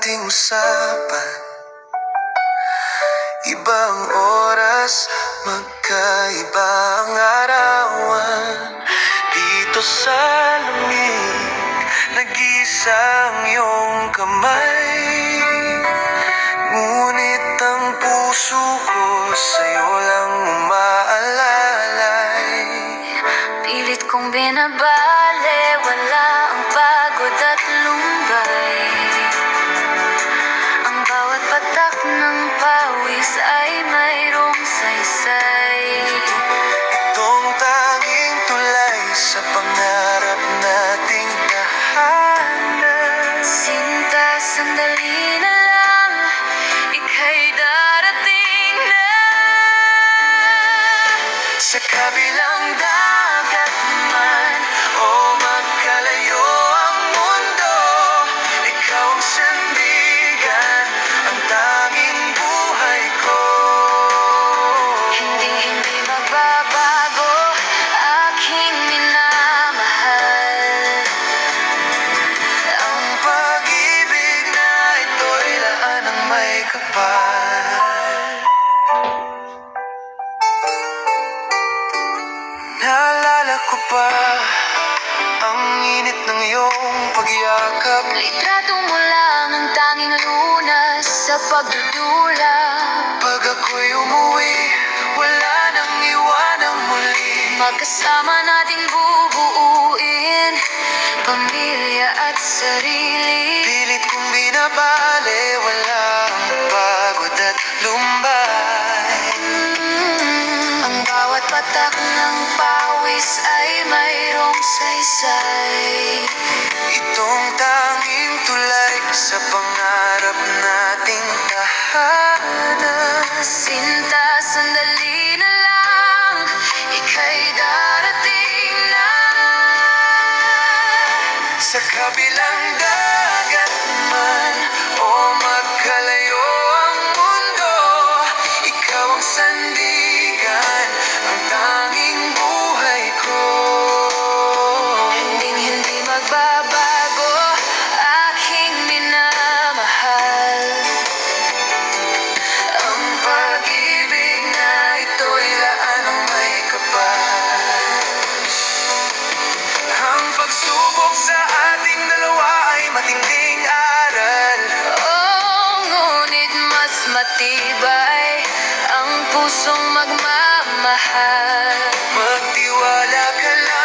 ating usapan. Ibang oras, magkaibang arawan. Dito sa lamig, nag-iisang iyong kamay. Ngunit ang puso ko sa'yo lang umaalalay. Pilit kong binabale, wala ang pagod at lumbay. Ang bawat patak ng pawis ay mayroong saysay. Itong tanging tulay sa pangarap nating tahanan. Sinta, sandali na lang, ika'y darating na. Sa kabilang dagat man o magkalayo ang mundo, ikaw ang sandigan, ang tanging buhay ko. Hindi magbabago, aking minamahal. Ang pag-ibig na ito'y laan ng may kapal. Naalala ko pa ang init ng iyong pagyakap. Litrato mo lang ang tanging lunas sa pagdudula. Pag ako'y umuwi, wala nang iwanang muli. Magkasama nating bubuuin pamilya at sarili. Pilit kong binabale, walang pagod at lumbay. Ang bawat patak ng pawis ay mayroong saysay. Itong tanging tulay sa pangarap nating tahanan. Sinta, sandali na lang, ika'y darating na. Sa kabilang dagat man o magkalayo ang mundo, ikaw ang sandigan, ang tanging buhay ko. Hindi magbabago, aking minamahal. Ang pag-ibig na ito'y laan ng may kapal. Ang pagsubok sa ating dalawa ay matinding aral. Oh, ngunit mas matibay ang pusong magmamahal. Magtiwala ka lang